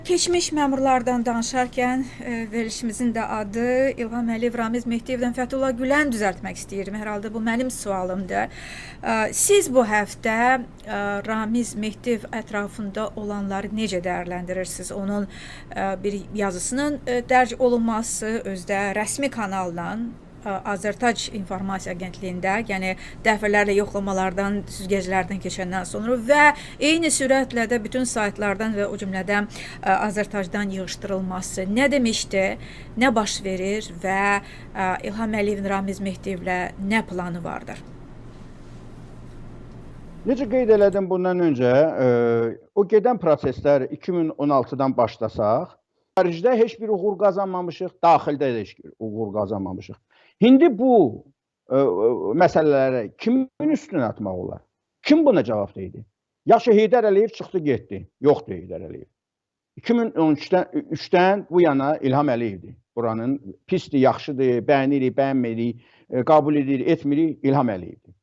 Keçmiş məmurlardan danışarkən verilişimizin də adı İlham Əliyev, Ramiz Mehdiyevdən Fəthullah Gülen düzəltmək istəyirəm. Hər halda bu mənim sualımdır. Siz bu həftə Ramiz Mehdiyev ətrafında olanları necə dəyərləndirirsiniz? Onun bir yazısının dərc olunması özdə rəsmi kanalla Azərtac İnformasiya Agentliyində, yəni dəfələrlə yoxlamalardan, süzgəclərdən keçəndən sonra və eyni sürətlə də bütün saytlardan və o cümlədən Azərtacdan yığışdırılması nə demişdi, nə baş verir və İlham Əliyevin Ramiz Mehdiyevlə nə planı vardır? Necə qeyd elədim bundan öncə, o gedən proseslər 2016-dan başlasaq, xaricdə heç bir uğur qazanmamışıq, daxildə də heç bir uğur qazanmamışıq. İndi bu məsələlərə kimin üstünə atmaq olar? Kim buna cavabdehdir? Yaxşı, Heydər Əliyev çıxdı, getdi. Yoxdur Heydər Əliyev. 2013-dən bu yana İlham Əliyevdir. Buranın pisdir, yaxşıdır, bəyənirik, bəyənmirik, qəbul edirik, etmirik, İlham Əliyevdir.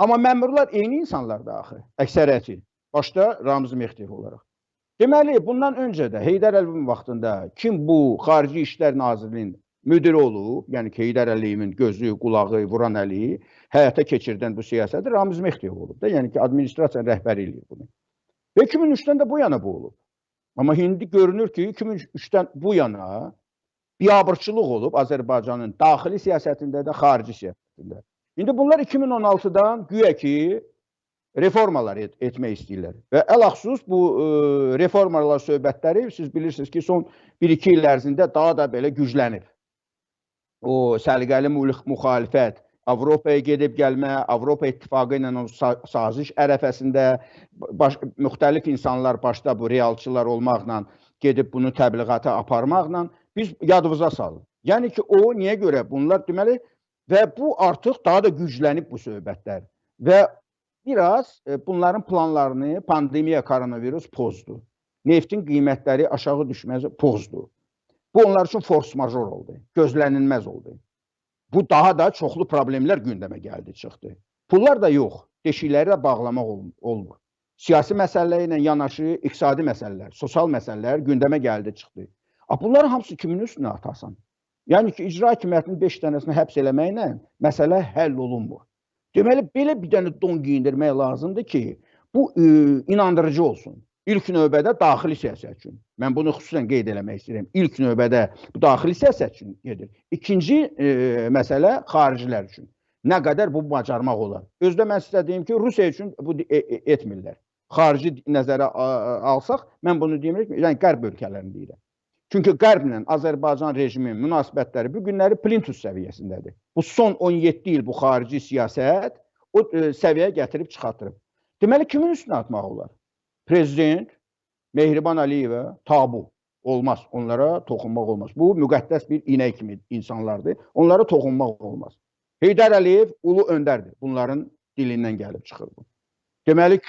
Amma məmurlar eyni insanlardır axı, əksəriyyəti. Başda Ramiz Mehdiyev olaraq. Deməli, bundan öncə də Heydər Əliyevin vaxtında kim bu Xarici İşlər Nazirliyinin müdiri olub, yəni ki, Heydər Əliyevin gözü, qulağı, vuran əli, həyata keçirdən bu siyasəti Ramiz Mehdiyev olub da, yəni ki, administrasiya rəhbəri eləyir bunu. Və 2003-dən də bu yana bu olub. Amma indi görünür ki, 2003-dən bu yana biabırçılıq olub Azərbaycanın daxili siyasətində də, xarici siyasətində. İndi bunlar 2016-dan güya ki, reformalar etmək istəyirlər. Və ələxsus bu reformalar söhbətləri, siz bilirsiniz ki, son 1-2 il ərzində daha da belə güclənib. O səliqəli müxalifət, Avropaya gedib gəlmə, Avropa İttifaqı ilə o saziş ərəfəsində müxtəlif insanlar başda bu realçılar olmaqla gedib bunu təbliğata aparmaqla biz yadımıza salın. Yəni ki, o niyə görə bunlar deməli və bu artıq daha da güclənib bu söhbətlər və biraz bunların planlarını pandemiya, koronavirus pozdu. Neftin qiymətləri aşağı düşməsi pozdu. Bu onlar üçün force major oldu, gözlənilməz oldu. Bu daha da çoxlu problemlər gündəmə gəldi, çıxdı. Pullar da yox, deşikləri də bağlamaq olmur. Siyasi məsələlə ilə yanaşı, iqtisadi məsələlər, sosial məsələlər gündəmə gəldi, çıxdı. Bunların hamısı kimin üstünə atasan? Yəni ki, icra hakimiyyətinin 5 dənəsini həbs eləməklə məsələ həll olunmur. Deməli, belə bir dənə don giyindirmək lazımdır ki, bu inandırıcı olsun. İlk növbədə daxili siyasət üçün. Mən bunu xüsusən qeyd eləmək istəyirəm. İlk növbədə bu daxili siyasət üçün gedir. İkinci məsələ xaricilər üçün. Nə qədər bu bacarmaq olar. Özdə mən sizə deyim ki, Rusiya üçün bu etmirlər. Xarici nəzərə alsaq, mən bunu deyim ki, yəni qərb ölkələrini deyirəm. Çünki qərblə Azərbaycan rejiminin münasibətləri bu günləri plintus səviyyəsindədir. Bu son 17 il bu xarici siyasət o səviyyəyə gətirib çıxartırıb. Deməli, kimin üstünə atmaq olar? Prezident Mehriban Əliyevə tabu olmaz, onlara toxunmaq olmaz. Bu müqəddəs bir inək kimi insanlardır, onlara toxunmaq olmaz. Heydər Əliyev ulu öndərdir, bunların dilindən gəlib çıxır bu. Deməli,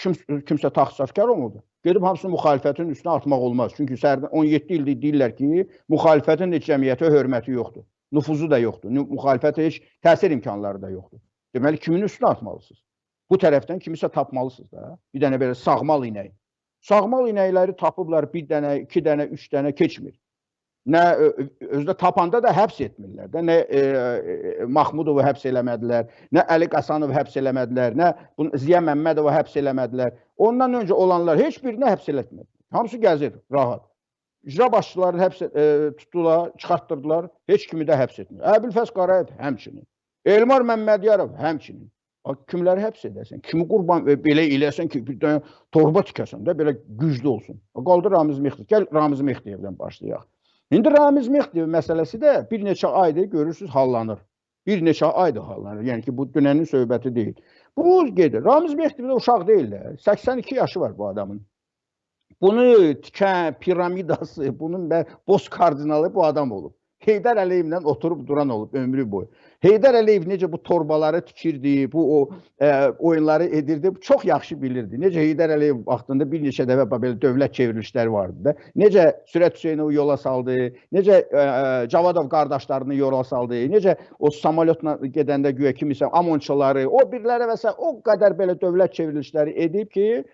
kimsə taxsafkar olmadı. Gedib hamısını müxalifətin üstünə atmaq olmaz. Çünki 17 ildir deyirlər ki, müxalifətin heç cəmiyyətə hörməti yoxdur, nüfuzu da yoxdur, müxalifətə heç təsir imkanları da yoxdur. Deməli, kimin üstünə atmalısınız? Bu tərəfdən kimisə tapmalısınız da, bir dənə belə sağmal inək. Sağmal inəkləri tapıblar 1 dənə, 2 dənə, 3 dənə keçmir. Nə özdə tapanda da həbs etmirlər də, nə Mahmudovu həbs eləmədilər, nə Əli Qasanovu həbs eləmədilər, nə Ziya Məmmədovu həbs eləmədilər. Ondan öncə olanlar heç birini həbs eləmədilər. Hamısı gəzir, rahat. İcra başçılarını həbs tutdular, çıxartdırdılar, heç kimi də həbs etmir. Əbülfəz Qarayev həmçinin, Elmar Məmmədiyarov həmçinin. Kimləri həbs edəsən, kimi qurban belə eləsən ki, bir dənə torba tikəsən də belə güclü olsun. Qaldı Ramiz Mehdiyev. Gəl Ramiz Mehdiyevdən başlayaq. İndi Ramiz Mehdiyev məsələsi də bir neçə aydır, görürsünüz, hallanır. Bir neçə aydır hallanır. Yəni ki, bu dünənin söhbəti deyil. Bu gedir. Ramiz Mehdiyev də uşaq deyil də. 82 yaşı var bu adamın. Bunu tikən, piramidası, bunun boz kardinalı bu adam olub. Heydər Əliyevlə oturub duran olub ömrü boyu. Heydər Əliyev necə bu torbaları tikirdi, bu oyunları edirdi, çox yaxşı bilirdi. Necə Heydər Əliyev vaxtında bir neçə dəfə belə dövlət çevrilişləri vardı da. Necə Sürət Hüseynovu yola saldı, necə Cavadov qardaşlarını yola saldı, necə o samolyotla gedəndə güya kimisə Amonçaları, o birləri və s. o qədər belə dövlət çevrilişləri edib ki,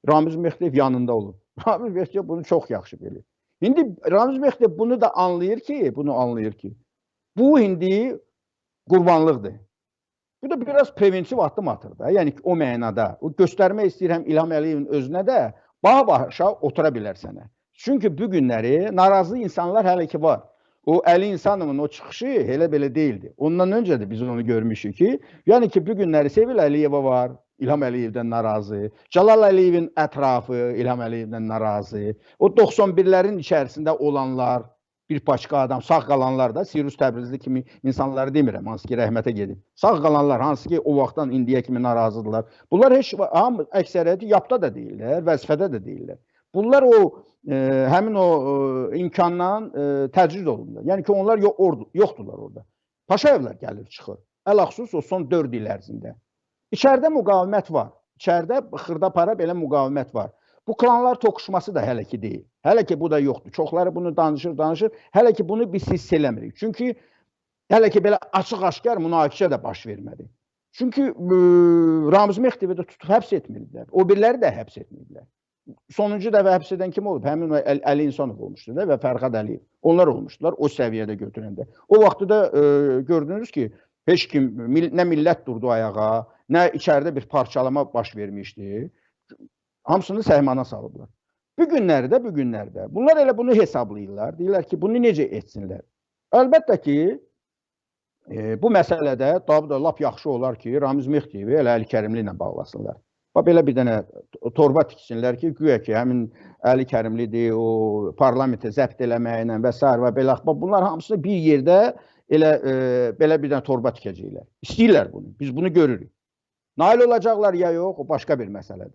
Ramiz Mehdiyev yanında olub. Ramiz Mehdiyev bunu çox yaxşı bilir. İndi Ramiz Mehdi bunu da anlayır ki, bu indi qurbanlıqdır. Bu da biraz preventiv addım atır da. Yəni ki, o mənada. O göstərmək istəyir həm İlham Əliyevin özünə də, baha-başa otura bilər sənə. Çünki bu günləri narazı insanlar hələ ki var. O Əli İnsanovun o çıxışı elə belə deyildi. Ondan öncə də biz onu görmüşük ki, yəni ki, bu günləri Sevil Əliyeva var, İlham Əliyevdən narazı, Cəlal Əliyevin ətrafı İlham Əliyevdən narazı, o 91-lərin içərisində olanlar, bir paçka adam, sağ qalanlar da, Sirus Təbrizli kimi insanları demirəm, hansı ki, rəhmətə gedib. Sağ qalanlar, hansı ki, o vaxtdan indiyə kimi narazıdırlar. Bunlar heç, əksəriyyəti yapda da deyirlər, vəzifədə də deyirlər. Bunlar həmin o imkandan təcrid olunurlar. Yəni ki, onlar yoxdurlar orada. Paşayevlər gəlir, çıxır. Ələxsus o son 4 il ərzində. İçəridə müqavimət var. İçəridə xırda para belə müqavimət var. Bu klanlar toqquşması da hələ ki deyil. Hələ ki bu da yoxdur. Çoxları bunu danışır. Hələ ki bunu biz hiss eləmirik. Çünki hələ ki belə açıq-aşkar münaqişə də baş vermədi. Çünki Ramiz Mehdivi də tutub həbs etmirlər. O biriləri də həbs etmirlər. Sonuncu dəfə həbs edən kim olub? Həmin Əli İnsanov olmuşdu da və Fərhad Əliyev. Onlar olmuşdular o səviyyədə götürəndə. O vaxtı da gördünüz ki, heç kim, nə millət durdu ayağa, nə içəridə bir parçalama baş vermişdi. Hamısını səhmana salıblar. Bu günlərdə bunlar elə bunu hesablayırlar. Deyirlər ki, bunu necə etsinlər? Əlbəttə ki, bu məsələdə da lap yaxşı olar ki, Ramiz Mehdiyevi elə Əli Kərimli ilə bağlasınlar. Belə bir dənə torba tiksinlər ki, güya ki, həmin Əli Kərimlidir, o parlamentə zəbt eləməklə və s. və belə. Bunlar hamısını bir yerdə belə bir dənə torba tikəcəklər. İstəyirlər bunu. Biz bunu görürük. Nail olacaqlar ya yox, o başqa bir məsələdir.